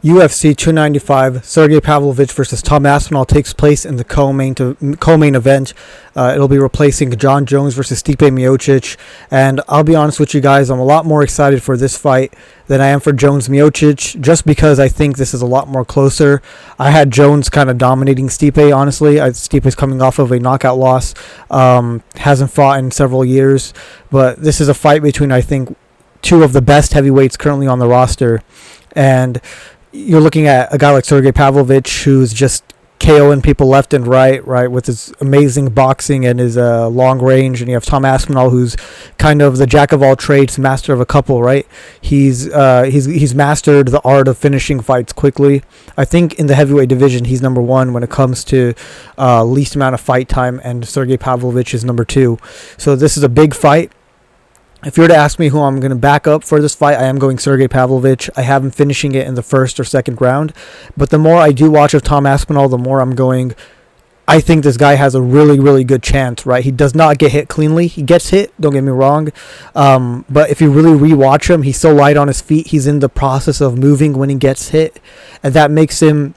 UFC 295, Sergei Pavlovich versus Tom Aspinall takes place in the co-main event. It'll be replacing John Jones versus Stipe Miocic. And I'll be honest with you guys, I'm a lot more excited for this fight than I am for Jones Miocic, just because I think this is a lot more closer. I had Jones kind of dominating Stipe, honestly. Stipe is coming off of a knockout loss, hasn't fought in several years. But this is a fight between, I think, two of the best heavyweights currently on the roster. And you're looking at a guy like Sergei Pavlovich, who's just KOing people left and right, with his amazing boxing and his long range. And you have Tom Aspinall, who's kind of the jack of all trades, master of a couple, right? He's mastered the art of finishing fights quickly. I think in the heavyweight division, he's number one when it comes to least amount of fight time, and Sergei Pavlovich is number two. So this is a big fight. If you were to ask me who I'm going to back up for this fight, I am going Sergei Pavlovich. I have him finishing it in the first or second round. But the more I do watch of Tom Aspinall, the more I'm going, I think this guy has a really, really good chance, right? He does not get hit cleanly. He gets hit, don't get me wrong. But if you really rewatch him, he's so light on his feet. He's in the process of moving when he gets hit. And that makes him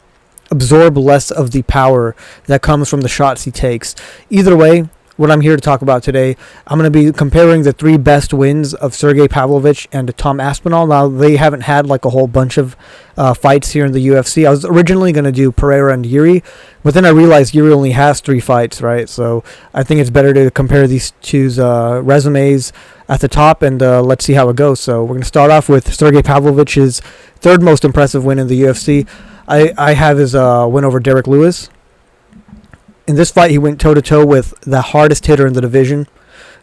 absorb less of the power that comes from the shots he takes. Either way, what I'm here to talk about today, I'm going to be comparing the three best wins of Sergei Pavlovich and Tom Aspinall. Now, they haven't had like a whole bunch of fights here in the UFC. I was originally going to do Pereira and Yuri, but then I realized Yuri only has 3 fights, right? So I think it's better to compare these two's resumes at the top, and let's see how it goes. So we're going to start off with Sergei Pavlovich's third most impressive win in the UFC. I have his win over Derek Lewis. In this fight, he went toe-to-toe with the hardest hitter in the division.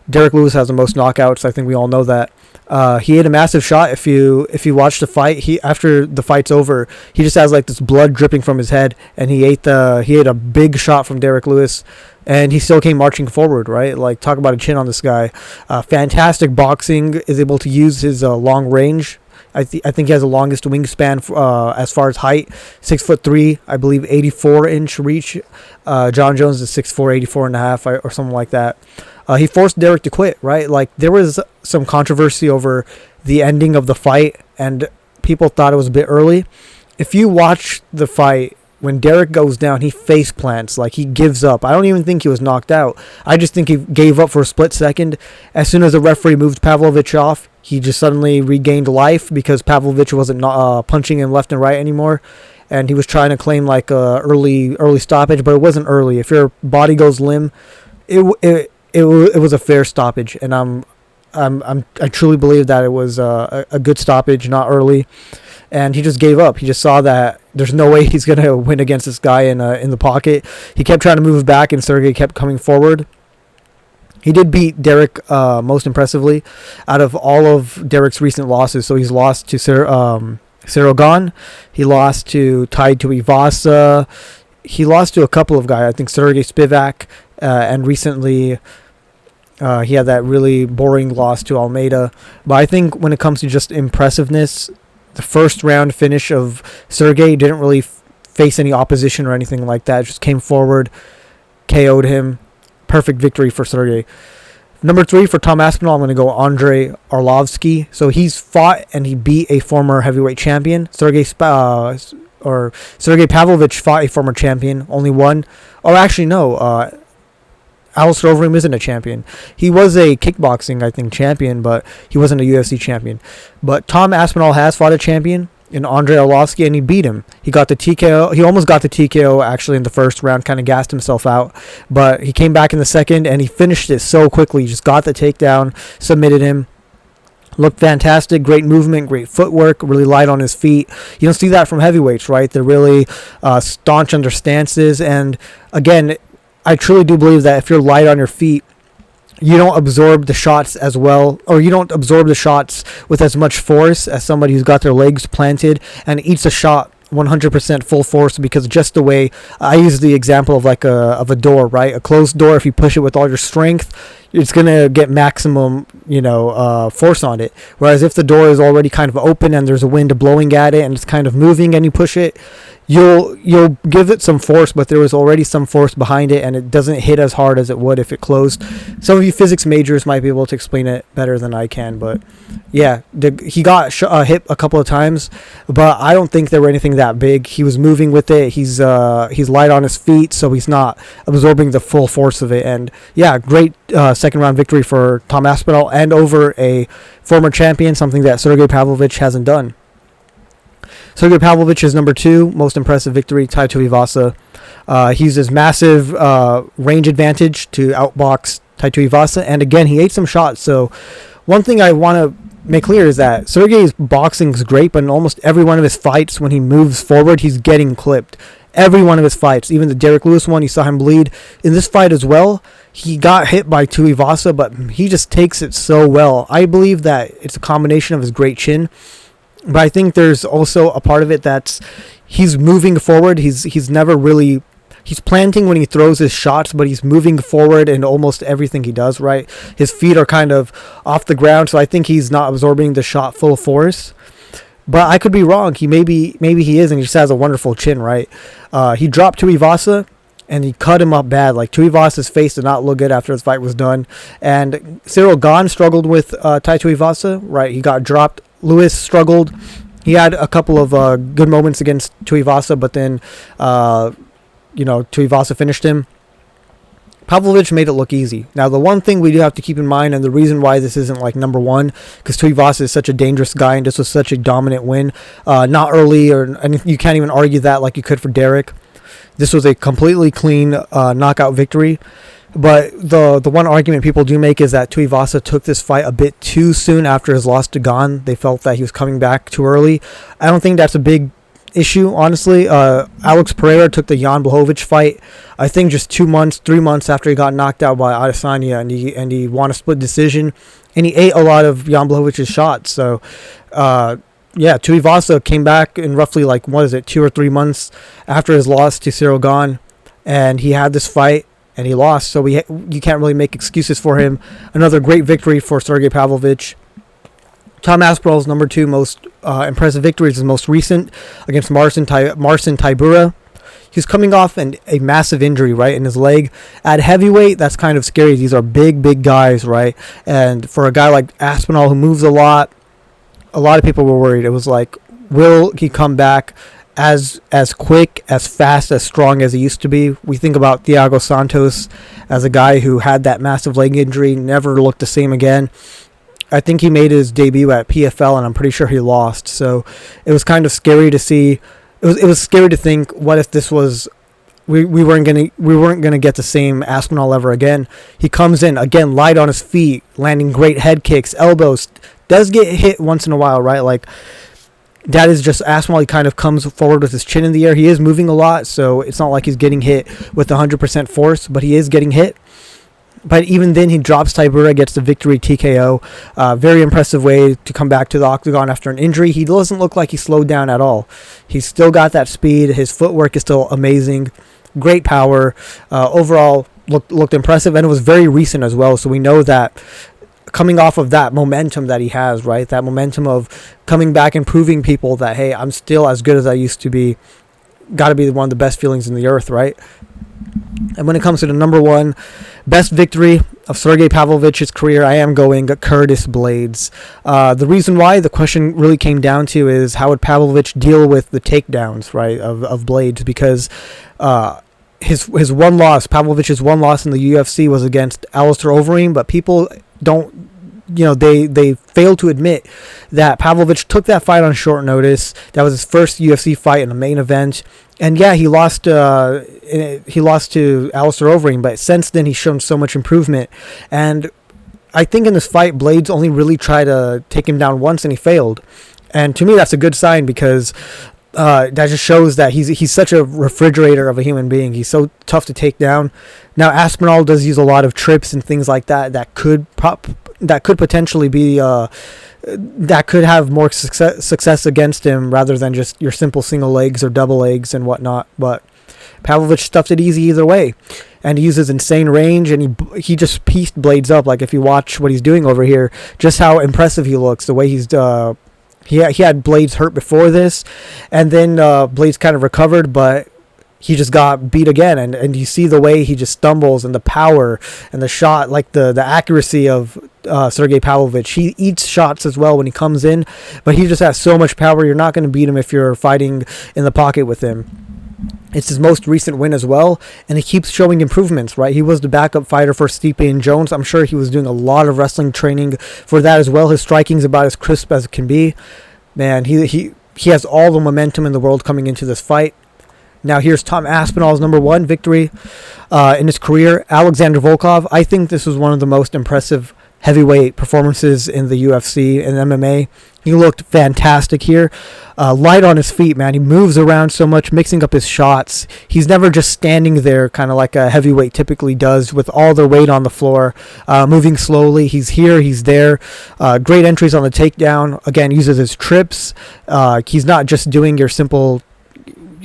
Derek Lewis has the most knockouts. I think we all know that. He hit a massive shot. If you watch the fight, after the fight's over, he just has like this blood dripping from his head, and he ate a big shot from Derek Lewis, and he still came marching forward, right? Like, talk about a chin on this guy. Fantastic boxing, is able to use his long range. I think he has the longest wingspan as far as height, 6'3", I believe 84-inch reach. John Jones is 6'4", 84.5 or something like that. He forced Derek to quit, right? Like, there was some controversy over the ending of the fight, and people thought it was a bit early. If you watch the fight, when Derek goes down, he face plants, like he gives up. I don't even think he was knocked out. I just think he gave up for a split second. As soon as the referee moved Pavlovich off, he just suddenly regained life because Pavlovich wasn't punching him left and right anymore. And he was trying to claim like a early stoppage, but it wasn't early. If your body goes limp, it was a fair stoppage, and I truly believe that it was a good stoppage, not early. And he just gave up. He just saw that there's no way he's gonna win against this guy in the pocket. He kept trying to move back, and Sergei kept coming forward. He did beat Derek most impressively out of all of Derek's recent losses. So he's lost to Cyril Gane. He lost to Tai Tuivasa. He lost to a couple of guys. I think Sergey Spivak, and recently he had that really boring loss to Almeida. But I think when it comes to just impressiveness, the first round finish of Sergey didn't really face any opposition or anything like that. Just came forward, KO'd him. Perfect victory for Sergey. Number 3 for Tom Aspinall, I'm going to go Andrei Arlovsky. So he's fought and he beat a former heavyweight champion. Sergei Pavlovich fought a former champion, only one. Oh, actually, no. Alistair Overeem isn't a champion. He was a kickboxing, I think, champion, but he wasn't a UFC champion. But Tom Aspinall has fought a champion in Andrei Arlovsky, and he beat him. He got the TKO. He almost got the TKO, actually, in the first round, kind of gassed himself out. But he came back in the second, and he finished it so quickly. He just got the takedown, submitted him. Looked fantastic, great movement, great footwork, really light on his feet. You don't see that from heavyweights, right? They're really staunch on their stances. And again, I truly do believe that if you're light on your feet, you don't absorb the shots as well, or you don't absorb the shots with as much force as somebody who's got their legs planted and eats a shot 100% full force, because just the way I use the example of like a door, right? A closed door, if you push it with all your strength, it's gonna get maximum, force on it. Whereas if the door is already kind of open and there's a wind blowing at it and it's kind of moving and you push it, you'll give it some force, but there was already some force behind it, and it doesn't hit as hard as it would if it closed. Some of you physics majors might be able to explain it better than I can, but yeah, he got hit a couple of times, but I don't think there were anything that big. He was moving with it. He's light on his feet, so he's not absorbing the full force of it. And yeah, great second round victory for Tom Aspinall, and over a former champion, something that Sergei Pavlovich hasn't done. Sergei Pavlovich is number 2 most impressive victory, Tai Tuivasa. He used his massive range advantage to outbox Tai Tuivasa, and again, he ate some shots. So one thing I want to make clear is that Sergei's boxing is great, but in almost every one of his fights, when he moves forward, he's getting clipped. Every one of his fights, even the Derek Lewis one, you saw him bleed. In this fight as well, he got hit by Tuivasa, but he just takes it so well. I believe that it's a combination of his great chin, but I think there's also a part of it that's he's moving forward. He's never really... He's planting when he throws his shots, but he's moving forward in almost everything he does, right? His feet are kind of off the ground, so I think he's not absorbing the shot full force. But I could be wrong. Maybe he is, and he just has a wonderful chin, right? He dropped Tuivasa, and he cut him up bad. Like, Tuivasa's face did not look good after his fight was done. And Cyril Gane struggled with Tai Tuivasa, right? He got dropped. Lewis struggled. He had a couple of good moments against Tuivasa, but then, Tuivasa finished him. Pavlovich made it look easy. Now, the one thing we do have to keep in mind, and the reason why this isn't like number 1, because Tuivasa is such a dangerous guy, and this was such a dominant win. Not early, and you can't even argue that like you could for Derek. This was a completely clean knockout victory. But the one argument people do make is that Tuivasa took this fight a bit too soon after his loss to Gane. They felt that he was coming back too early. I don't think that's a big issue, honestly. Alex Pereira took the Jan Blachowicz fight, I think, just 3 months after he got knocked out by Adesanya, and he won a split decision, and he ate a lot of Jan Blachowicz's shots. So, Tuivasa came back in roughly 2 or 3 months after his loss to Cyril Gane, and he had this fight, and he lost. So you can't really make excuses for him. Another great victory for Sergei Pavlovich. Tom Aspinall's number 2 most impressive victory is his most recent against Marcin Tybura. He's coming off a massive injury, right, in his leg. At heavyweight, that's kind of scary. These are big guys, right? And for a guy like Aspinall who moves a lot of people were worried. It was like, will he come back as quick, as fast, as strong as he used to be? We think about Thiago Santos as a guy who had that massive leg injury, never looked the same again. I think he made his debut at PFL, and I'm pretty sure he lost. So it was kind of scary to see. It was scary to think, what if this was we weren't gonna get the same Aspinall ever again. He comes in again, light on his feet, landing great head kicks, elbows. Does get hit once in a while, right? Like, that is just Aspinall. He kind of comes forward with his chin in the air. He is moving a lot, so it's not like he's getting hit with 100% force, but he is getting hit. But even then, he drops Tybura, gets the victory TKO. Very impressive way to come back to the octagon after an injury. He doesn't look like he slowed down at all. He's still got that speed. His footwork is still amazing. Great power. Overall, looked impressive, and it was very recent as well. So we know that coming off of that momentum that he has, right? That momentum of coming back and proving people that, hey, I'm still as good as I used to be. Got to be one of the best feelings in the earth, right? And when it comes to the number 1 best victory of Sergei Pavlovich's career, I am going Curtis Blades. The reason why the question really came down to is, how would Pavlovich deal with the takedowns, right, of Blades? Because his one loss, Pavlovich's one loss in the UFC was against Alistair Overeem, but people don't, they fail to admit that Pavlovich took that fight on short notice. That was his first UFC fight in the main event. And yeah, he lost to Alistair Overeem, but since then he's shown so much improvement. And I think in this fight, Blades only really tried to take him down once, and he failed. And to me, that's a good sign, because that just shows that he's such a refrigerator of a human being. He's so tough to take down. Now, Aspinall does use a lot of trips and things like that that could potentially be that could have more success against him, rather than just your simple single legs or double legs and whatnot. But Pavlovich stuffed it easy either way. And he uses insane range, and he just pieced Blades up. Like, if you watch what he's doing over here, just how impressive he looks, the way he's... He had Blades hurt before this, and then Blades kind of recovered, but he just got beat again. And you see the way he just stumbles, and the power and the shot, like the accuracy of Sergei Pavlovich. He eats shots as well when he comes in, but he just has so much power. You're not going to beat him if you're fighting in the pocket with him. It's his most recent win as well, and he keeps showing improvements, right? He was the backup fighter for Stipe and Jones. I'm sure he was doing a lot of wrestling training for that as well. His striking's about as crisp as it can be. Man, he has all the momentum in the world coming into this fight. Now here's Tom Aspinall's number 1 victory in his career. Alexander Volkov. I think this was one of the most impressive heavyweight performances in the UFC and MMA. He looked fantastic here. Light on his feet, man. He moves around so much, mixing up his shots. He's never just standing there kind of like a heavyweight typically does with all their weight on the floor, moving slowly. He's here, he's there. Great entries on the takedown. Again, uses his trips. He's not just doing your simple...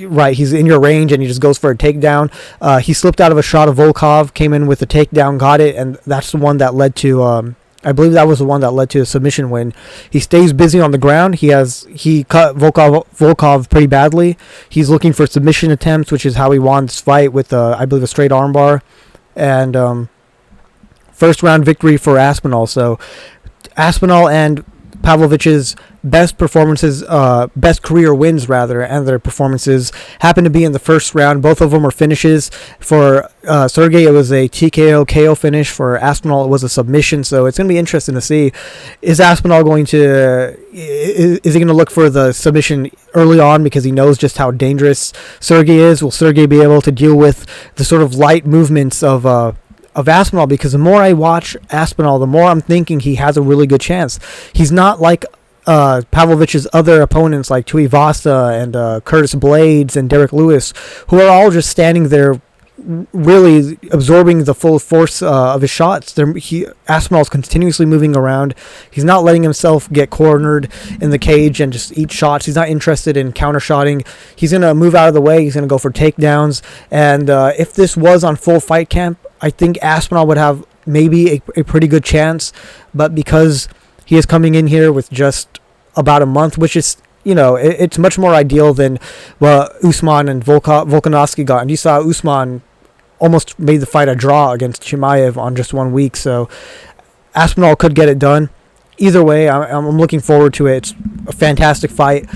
Right, he's in your range and he just goes for a takedown. He slipped out of a shot of Volkov, came in with a takedown, got it, and that's the one that led to... I believe that was the one that led to a submission win. He stays busy on the ground. He cut Volkov pretty badly. He's looking for submission attempts, which is how he won this fight with, I believe, a straight armbar. And first round victory for Aspinall. So Aspinall and Pavlovich's best performances, best career wins rather, and their performances happen to be in the first round. Both of them are finishes. For Sergei, it was a TKO KO finish. For Aspinall, it was a submission. So it's going to be interesting to see, is Aspinall going to, is he going to look for the submission early on because he knows just how dangerous Sergei is? Will Sergei be able to deal with the sort of light movements of Aspinall? Because the more I watch Aspinall, the more I'm thinking he has a really good chance. He's not like Pavlovich's other opponents like Tuivasa and Curtis Blades and Derek Lewis, who are all just standing there really absorbing the full force of his shots. Aspinall's continuously moving around. He's not letting himself get cornered in the cage and just eat shots. He's not interested in counter-shotting. He's going to move out of the way. He's going to go for takedowns. And if this was on Full Fight Camp, I think Aspinall would have maybe a pretty good chance. But because he is coming in here with just about a month, which is, you know, it's much more ideal than what Usman and Volkanovski got. And you saw Usman almost made the fight a draw against Chimaev on just 1 week. So Aspinall could get it done. Either way, I'm looking forward to it. It's a fantastic fight.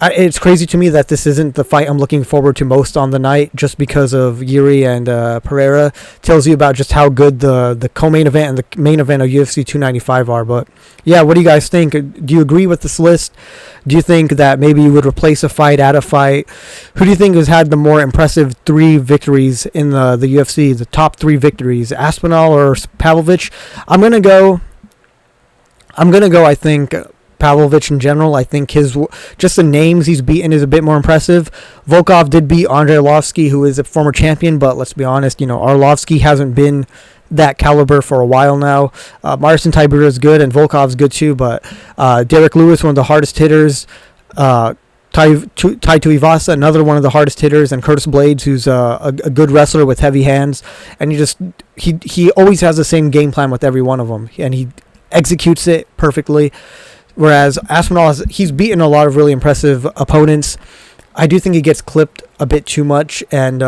It's crazy to me that this isn't the fight I'm looking forward to most on the night, just because of Yuri and Pereira. Tells you about just how good the co-main event and the main event of UFC 295 are. But yeah, what do you guys think? Do you agree with this list? Do you think that maybe you would replace a fight, add a fight? Who do you think has had the more impressive 3 victories in the UFC, the top 3 victories, Aspinall or Pavlovich? I'm gonna go, I think, Pavlovich in general. I think just the names he's beaten is a bit more impressive. Volkov did beat Andrei Arlovsky, who is a former champion, but let's be honest, you know, Arlovsky hasn't been that caliber for a while now. Marcin Tybura is good, and Volkov's good too, but Derek Lewis, one of the hardest hitters, Tai Tuivasa, another one of the hardest hitters, and Curtis Blades, who's a good wrestler with heavy hands, and he always has the same game plan with every one of them, and he executes it perfectly. Whereas Aspinall, he's beaten a lot of really impressive opponents. I do think he gets clipped a bit too much, and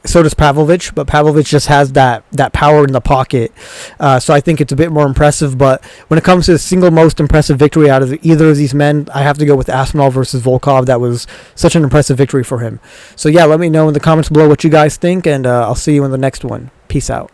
so does Pavlovich. But Pavlovich just has that power in the pocket. So I think it's a bit more impressive. But when it comes to the single most impressive victory out of either of these men, I have to go with Aspinall versus Volkov. That was such an impressive victory for him. So yeah, let me know in the comments below what you guys think, and I'll see you in the next one. Peace out.